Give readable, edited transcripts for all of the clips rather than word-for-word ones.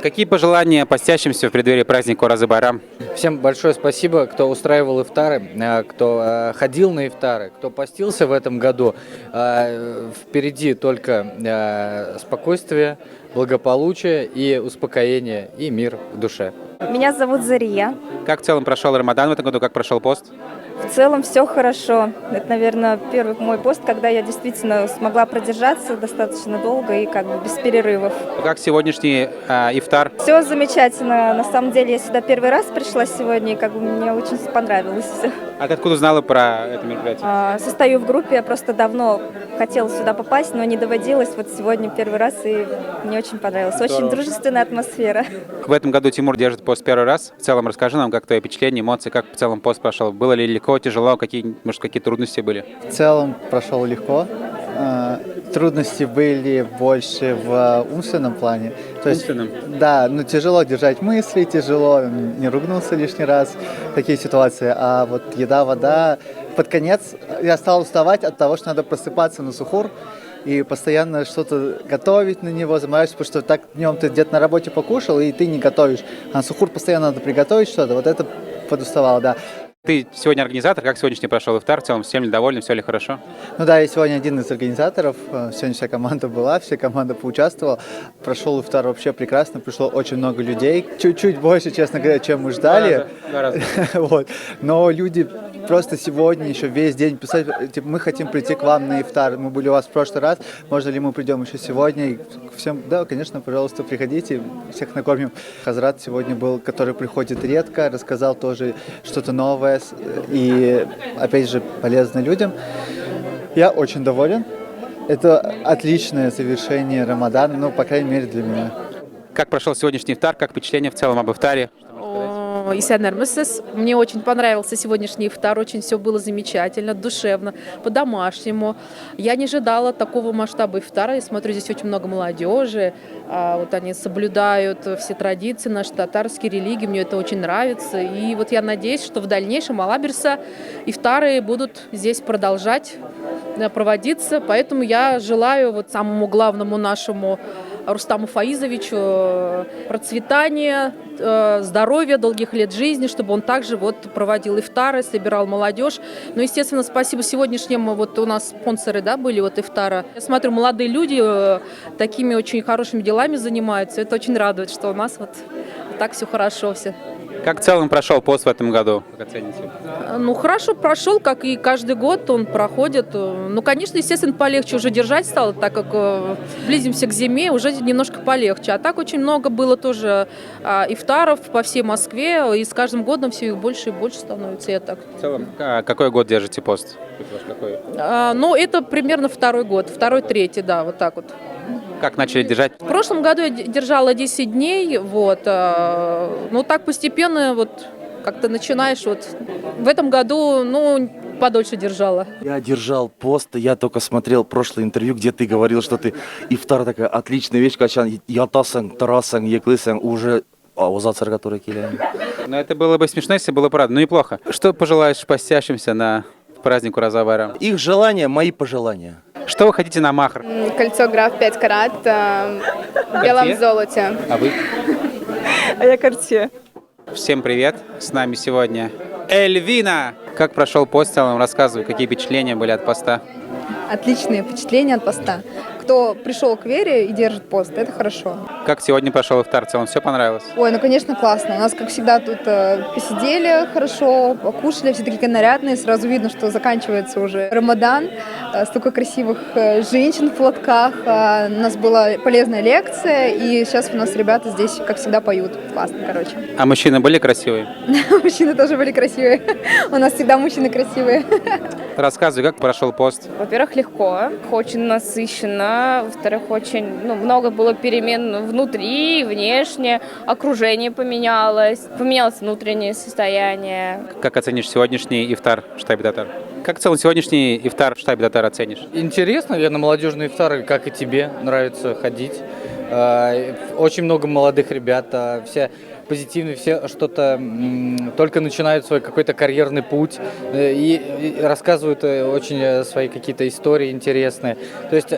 Какие пожелания постящимся в преддверии праздника Уразы Байрам? Всем большое спасибо, кто устраивал ифтары, кто ходил на ифтары, кто постился в этом году. Впереди только спокойствие, благополучие и успокоение, и мир в душе. Меня зовут Зария. Как в целом прошел Рамадан в этом году, как прошел пост? В целом все хорошо. Это, наверное, первый мой пост, когда я действительно смогла продержаться достаточно долго и как бы без перерывов. Как сегодняшний ифтар? Все замечательно. На самом деле я сюда первый раз пришла сегодня, и как бы мне очень понравилось все. А ты откуда знала про это мероприятие? Состою в группе, я просто давно хотела сюда попасть, но не доводилось. Вот сегодня первый раз, и мне очень понравилось. Очень дружественная атмосфера. В этом году Тимур держит пост первый раз. В целом расскажи нам, как твои впечатления, эмоции, как в целом пост прошел. Было ли легко, тяжело, может, какие трудности были? В целом прошел легко. Трудности были больше в умственном плане. То есть, да, тяжело держать мысли, тяжело не ругнуться лишний раз, такие ситуации. А вот еда, вода, под конец я стал уставать от того, что надо просыпаться на сухур и постоянно что-то готовить на него, заморачиваться, потому что так днем ты где-то на работе покушал, и ты не готовишь. А на сухур постоянно надо приготовить что-то. Вот это подуставало, да. Ты сегодня организатор, как сегодняшний прошел ифтар? В целом, всем ли довольны, все ли хорошо? Ну да, я сегодня один из организаторов, сегодня вся команда была, вся команда поучаствовала. Прошел ифтар вообще прекрасно, пришло очень много людей, чуть-чуть больше, честно говоря, чем мы ждали. Два раза. Вот. Но люди просто сегодня еще весь день писать, типа, мы хотим прийти к вам на ифтар, мы были у вас в прошлый раз, можно ли мы придем еще сегодня? И всем, да, конечно, пожалуйста, приходите, всех накормим. Хазрат сегодня был, который приходит редко, рассказал тоже что-то новое и, опять же, полезно людям. Я очень доволен. Это отличное завершение Рамадана, по крайней мере, для меня. Как прошел сегодняшний ифтар, как впечатление в целом об ифтаре? Мне очень понравился сегодняшний ифтар, очень все было замечательно, душевно, по-домашнему. Я не ожидала такого масштаба ифтара. Я смотрю, здесь очень много молодежи, вот они соблюдают все традиции наши, татарские религии, мне это очень нравится. И вот я надеюсь, что в дальнейшем Алаберса ифтары будут здесь продолжать проводиться, поэтому я желаю вот самому главному нашему Рустаму Фаизовичу процветания, здоровья, долгих лет жизни, чтобы он также вот проводил ифтары, собирал молодежь. Ну, естественно, спасибо сегодняшнему, вот у нас спонсоры, да, были вот ифтара. Я смотрю, молодые люди такими очень хорошими делами занимаются. Это очень радует, что у нас вот так все хорошо все. Как в целом прошел пост в этом году? Как оцените? Хорошо прошел, как и каждый год он проходит. Конечно, естественно, полегче уже держать стало, так как близимся к зиме, уже немножко полегче. А так очень много было тоже ифтаров по всей Москве, и с каждым годом все их больше и больше становится. Я так. В целом, какой год держите пост? Какой? Это примерно второй год, второй, третий, да, вот так вот. Как начали держать? В прошлом году я держала 10 дней, вот, так постепенно вот как-то начинаешь, вот, в этом году, подольше держала. Я держал пост, я только смотрел прошлое интервью, где ты говорил, что ты ифтар такая отличная вещь, качан, ятасың, тарасың, еклысың, уже озацар, который келем. Но это было бы смешно, если было правда, неплохо. Что пожелаешь постящимся на праздник Ураза Байрам? Их желания, мои пожелания. Что вы хотите на махр? Кольцо граф 5 карат в белом золоте. А вы? А я Cartier. Всем привет! С нами сегодня Эльвина! Как прошел пост в целом? Рассказывай, какие впечатления были от поста? Отличные впечатления от поста. Кто пришел к вере и держит пост, это хорошо. Как сегодня прошел ифтар? В целом все понравилось? Ой, конечно, классно. У нас, как всегда, тут посидели хорошо, покушали, все такие нарядные. Сразу видно, что заканчивается уже Рамадан. Столько красивых женщин в платках. У нас была полезная лекция, и сейчас у нас ребята здесь, как всегда, поют. Классно, короче. А мужчины были красивые? Мужчины тоже были красивые. У нас всегда мужчины красивые. Рассказывай, как прошел пост? Во-первых, легко, очень насыщенно. Во-вторых, очень много было перемен внутри и внешне. Окружение поменялось внутреннее состояние. Как оценишь сегодняшний ифтар в штабе татар? Как в целом сегодняшний ифтар в штабе татар оценишь? Интересно, наверное, молодежные ифтары, как и тебе, нравится ходить. Очень много молодых ребят, позитивные, все что-то только начинают свой какой-то карьерный путь и рассказывают очень свои какие-то истории интересные. То есть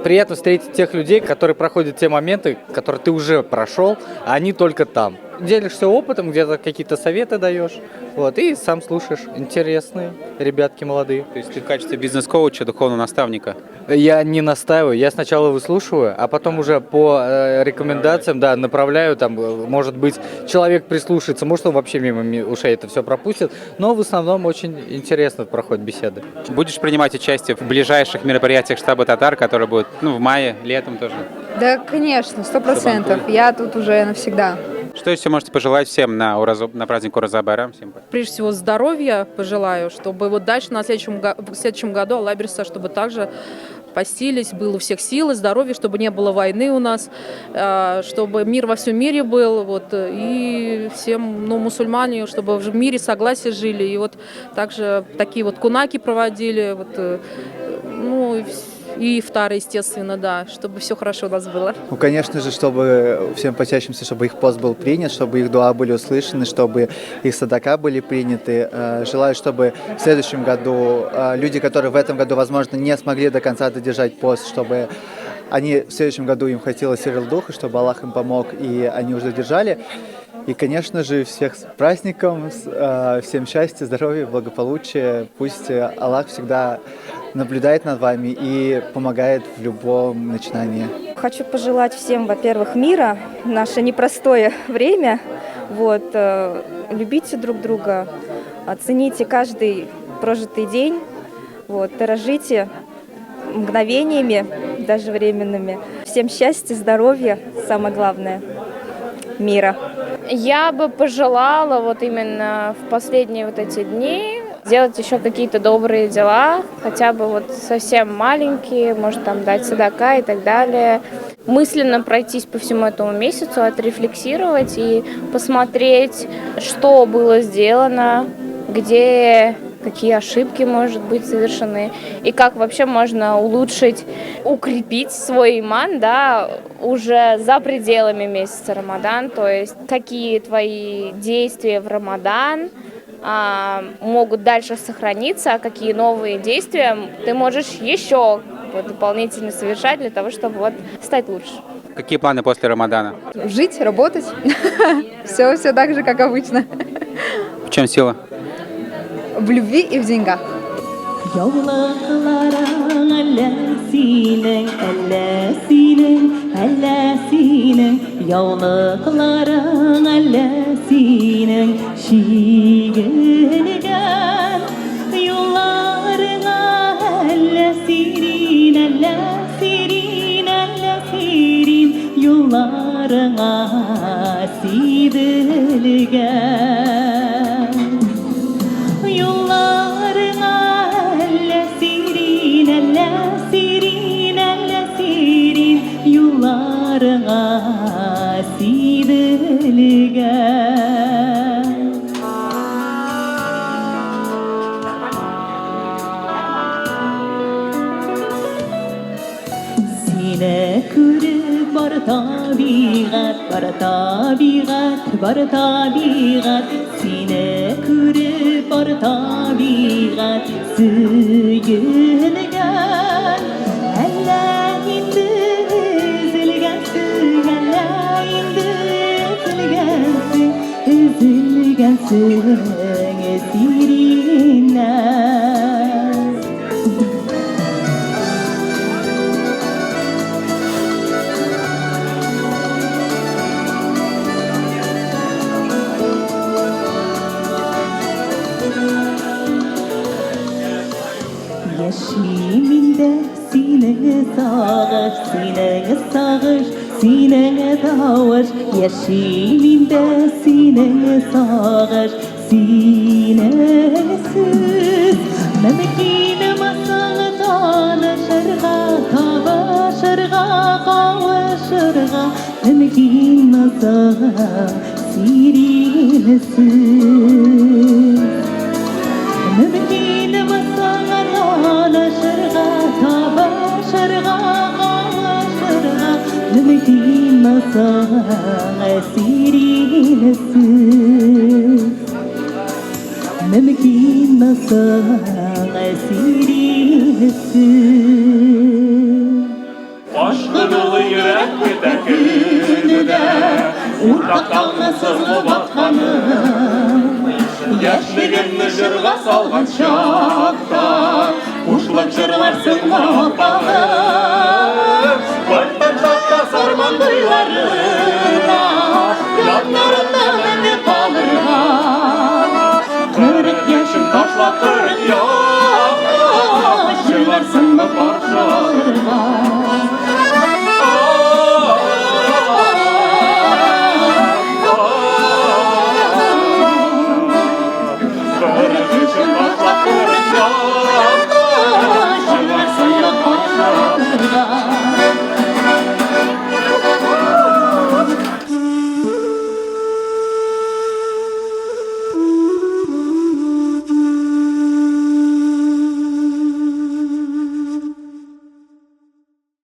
приятно встретить тех людей, которые проходят те моменты, которые ты уже прошел, а они только там. Делишься опытом, где-то какие-то советы даешь, вот, и сам слушаешь. Интересные ребятки молодые. То есть ты в качестве бизнес-коуча, духовного наставника? Я не настаиваю, я сначала выслушиваю, а потом уже по рекомендациям, да, направляю, там, может быть, человек прислушается, может, он вообще мимо ушей это все пропустит, но в основном очень интересно проходят беседы. Будешь принимать участие в ближайших мероприятиях штаба татар, которые будут, в мае, летом тоже? Да, конечно, 100%. Я тут уже навсегда. Что еще можете пожелать всем на праздник Ураза-Байрам? Прежде всего здоровья пожелаю, чтобы вот дальше в следующем году Аллах бережет, чтобы также постились, было у всех силы, здоровья, чтобы не было войны у нас, чтобы мир во всем мире был, вот, и всем, мусульмане, чтобы в мире согласие жили, и вот также такие вот кунаки проводили, вот, и ифтары, естественно, да, чтобы все хорошо у нас было. Конечно же, чтобы всем почащимся, чтобы их пост был принят, чтобы их дуа были услышаны, чтобы их садака были приняты. Желаю, чтобы в следующем году люди, которые в этом году, возможно, не смогли до конца додержать пост, чтобы они в следующем году им хватило сил духа, чтобы Аллах им помог, и они уже додержали. И, конечно же, всех с праздником, всем счастья, здоровья, благополучия. Пусть Аллах всегда наблюдает над вами и помогает в любом начинании. Хочу пожелать всем, во-первых, мира в наше непростое время. Вот, любите друг друга, оцените каждый прожитый день, вот, дорожите мгновениями, даже временными. Всем счастья, здоровья, самое главное, мира. Я бы пожелала вот именно в последние вот эти дни делать еще какие-то добрые дела, хотя бы вот совсем маленькие, может там дать садака и так далее. Мысленно пройтись по всему этому месяцу, отрефлексировать и посмотреть, что было сделано, где какие ошибки, может быть, совершены, и как вообще можно улучшить, укрепить свой иман, да, уже за пределами месяца Рамадан, то есть какие твои действия в Рамадан могут дальше сохраниться, а какие новые действия ты можешь еще дополнительно совершать для того, чтобы вот стать лучше. Какие планы после Рамадана? Жить, работать. Все так же, как обычно. В чем сила? В любви и в деньгах. Bar tabiat sine kürüp bar tabiat suyulgan Allah indi üzülgensin Allah indi üzülgensin esirinden. Yeşiminde sineye sağış, sineye sağış, sineye dağış. Yeşiminde sineye sağış, sinesiz. Memekine masalı tanışırga, kavuşırga, kavuşırga. Memekine masalı sinesiz. Memekine masalı şırga, taba şırga, şırga, memekine кыймасаң әсиринесіз Мөмкин масаң әсиринесіз Aşkınılı yürek biter günüde Urdak kalmasız bu batkanım Yaşlığımı jırga salgan şakta Kuşluk jırlarsın bağbalım Vartan şakta sarman duylarına Yanlarında beni kalırlar 40 yaşın taşla 40 yaş Jırlarsın mı parçalarına